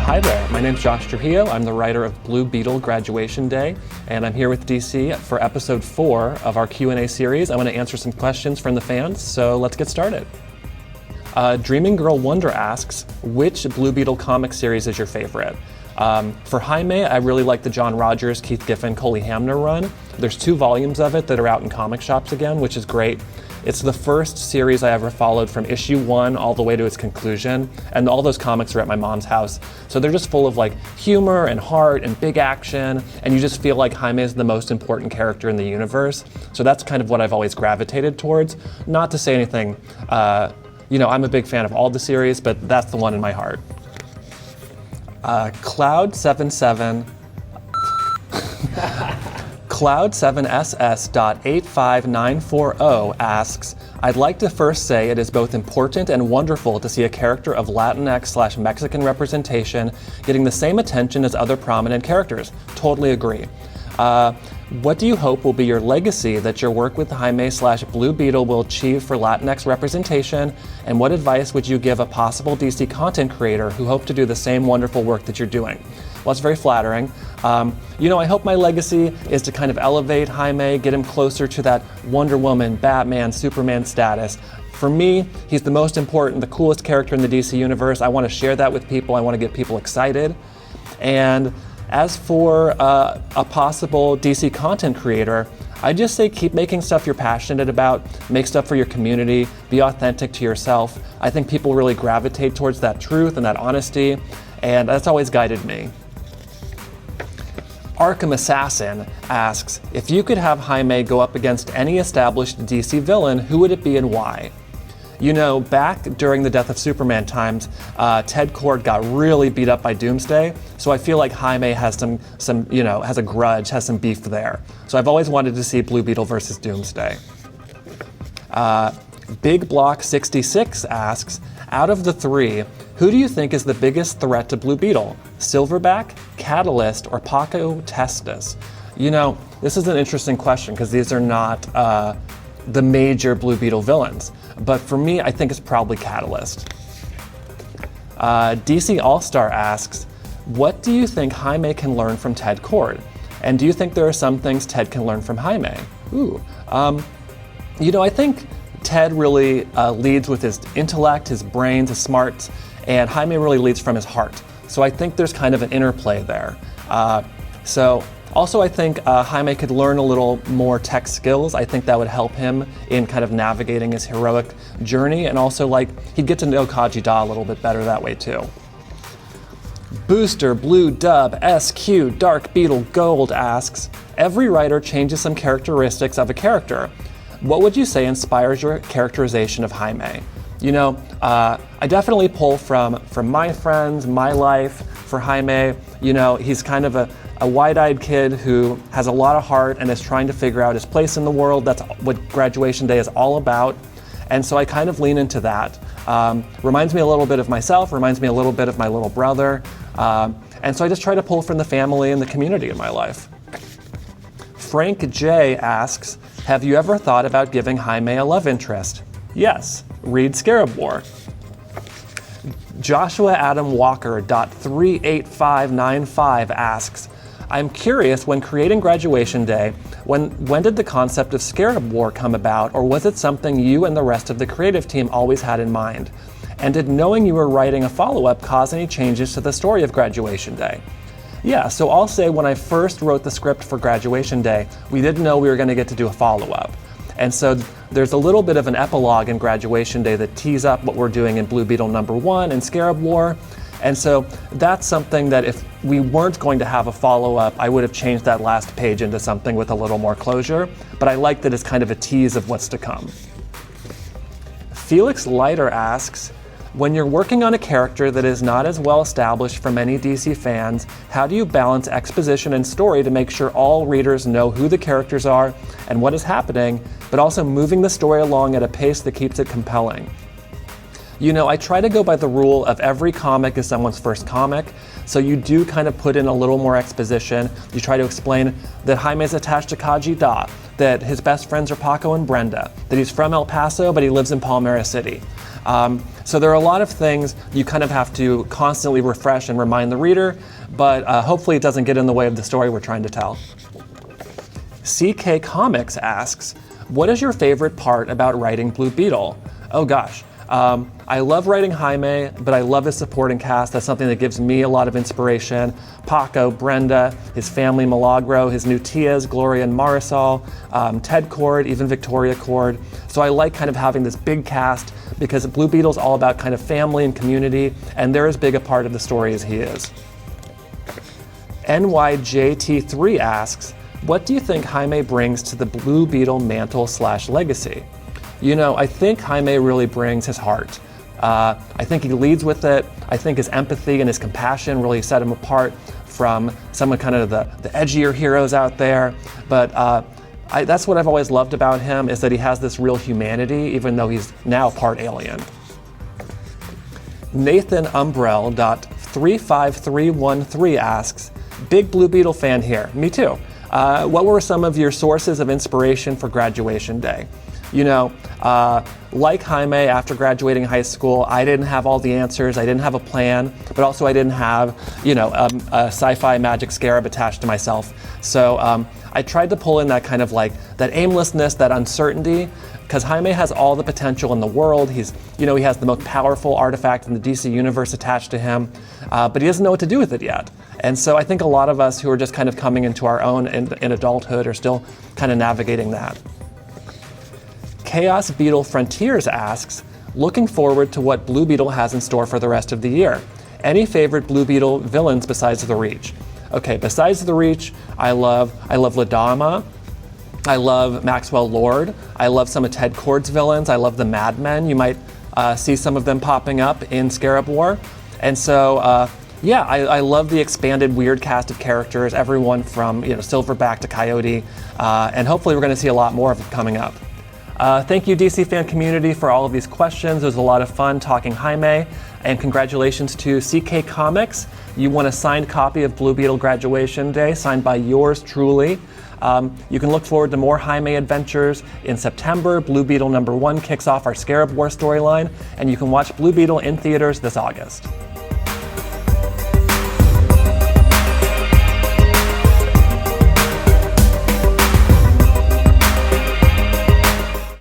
Hi there, my name's Josh Trujillo. I'm the writer of Blue Beetle Graduation Day, and I'm here with DC for episode 4 of our Q&A series. I want to answer some questions from the fans, so let's get started. Dreaming Girl Wonder asks, which Blue Beetle comic series is your favorite? For Jaime, I really like the John Rogers, Keith Giffen, Coley Hamner run. There's 2 volumes of it that are out in comic shops again, which is great. It's the first series I ever followed from issue 1 all the way to its conclusion, and all those comics are at my mom's house. So they're just full of like humor and heart and big action, and you just feel like Jaime is the most important character in the universe. So that's kind of what I've always gravitated towards. Not to say anything, I'm a big fan of all the series, but that's the one in my heart. Cloud7SS.85940 asks, I'd like to first say it is both important and wonderful to see a character of Latinx/Mexican representation getting the same attention as other prominent characters. Totally agree. What do you hope will be your legacy that your work with Jaime/Blue Beetle will achieve for Latinx representation? And what advice would you give a possible DC content creator who hope to do the same wonderful work that you're doing? Well, it's very flattering. I hope my legacy is to kind of elevate Jaime, get him closer to that Wonder Woman, Batman, Superman status. For me, he's the most important, the coolest character in the DC universe. I want to share that with people. I want to get people excited. And as for a possible DC content creator, I just say keep making stuff you're passionate about, make stuff for your community, be authentic to yourself. I think people really gravitate towards that truth and that honesty, and that's always guided me. Arkham Assassin asks, if you could have Jaime go up against any established DC villain, who would it be and why? Back during the Death of Superman times, Ted Korg got really beat up by Doomsday, so I feel like Jaime has has a grudge, has some beef there. So I've always wanted to see Blue Beetle versus Doomsday. Big Block 66 asks, out of the 3, who do you think is the biggest threat to Blue Beetle? Silverback, Catalyst, or Paco Testis? This is an interesting question because these are not the major Blue Beetle villains. But for me, I think it's probably Catalyst. DC All-Star asks, what do you think Jaime can learn from Ted Korg? And do you think there are some things Ted can learn from Jaime? I think Ted really leads with his intellect, his brains, his smarts, and Jaime really leads from his heart. So I think there's kind of an interplay there. Also, I think Jaime could learn a little more tech skills. I think that would help him in kind of navigating his heroic journey, and also he'd get to know Khaji-Da a little bit better that way too. Booster Blue Dub SQ Dark Beetle Gold asks, every writer changes some characteristics of a character. What would you say inspires your characterization of Jaime? I definitely pull from my friends, my life, for Jaime. He's kind of a wide-eyed kid who has a lot of heart and is trying to figure out his place in the world. That's what Graduation Day is all about. And so I kind of lean into that. Reminds me a little bit of myself, reminds me a little bit of my little brother. And so I just try to pull from the family and the community in my life. Frank J asks, have you ever thought about giving Jaime a love interest? Yes, read Scarab War. Joshua Adam Walker .38595 asks, I'm curious, when creating Graduation Day, when did the concept of Scarab War come about, or was it something you and the rest of the creative team always had in mind? And did knowing you were writing a follow-up cause any changes to the story of Graduation Day? Yeah, so I'll say when I first wrote the script for Graduation Day, we didn't know we were going to get to do a follow-up. And so there's a little bit of an epilogue in Graduation Day that tees up what we're doing in Blue Beetle #1 and Scarab War. And so that's something that if we weren't going to have a follow-up, I would have changed that last page into something with a little more closure. But I like that it's kind of a tease of what's to come. Felix Leiter asks, when you're working on a character that is not as well established for many DC fans, how do you balance exposition and story to make sure all readers know who the characters are and what is happening, but also moving the story along at a pace that keeps it compelling? I try to go by the rule of every comic is someone's first comic, so you do kind of put in a little more exposition. You try to explain that Jaime's attached to Khaji-Da, that his best friends are Paco and Brenda, that he's from El Paso but he lives in Palmera City. So there are a lot of things you kind of have to constantly refresh and remind the reader, but hopefully it doesn't get in the way of the story we're trying to tell. CK Comics asks, what is your favorite part about writing Blue Beetle? Oh gosh. I love writing Jaime, but I love his supporting cast. That's something that gives me a lot of inspiration. Paco, Brenda, his family Milagro, his new tias, Gloria and Marisol, Ted Korg, even Victoria Korg. So I like kind of having this big cast because Blue Beetle's all about kind of family and community, and they're as big a part of the story as he is. NYJT3 asks, what do you think Jaime brings to the Blue Beetle mantle/legacy? You know, I think Jaime really brings his heart. I think he leads with it. I think his empathy and his compassion really set him apart from some of kind of the edgier heroes out there. But that's what I've always loved about him, is that he has this real humanity, even though he's now part alien. Nathan Umbrell.35313 asks, big Blue Beetle fan here. Me too. What were some of your sources of inspiration for graduation day? You know, like Jaime, after graduating high school, I didn't have all the answers, I didn't have a plan, but also I didn't have, a sci-fi magic scarab attached to myself. So I tried to pull in that kind of like, that aimlessness, that uncertainty, because Jaime has all the potential in the world. He has the most powerful artifact in the DC universe attached to him, but he doesn't know what to do with it yet. And so I think a lot of us who are just kind of coming into our own in adulthood are still kind of navigating that. Chaos Beetle Frontiers asks, looking forward to what Blue Beetle has in store for the rest of the year. Any favorite Blue Beetle villains besides the Reach? Okay, besides the Reach, I love Ladama. I love Maxwell Lord. I love some of Ted Korg's villains. I love the Madmen. You might see some of them popping up in Scarab War. And so, I love the expanded weird cast of characters, everyone from Silverback to Coyote, and hopefully we're going to see a lot more of it coming up. Thank you, DC fan community, for all of these questions. It was a lot of fun talking Jaime, and congratulations to CK Comics. You won a signed copy of Blue Beetle Graduation Day, signed by yours truly. You can look forward to more Jaime adventures in September. Blue Beetle #1 kicks off our Scarab War storyline, and you can watch Blue Beetle in theaters this August.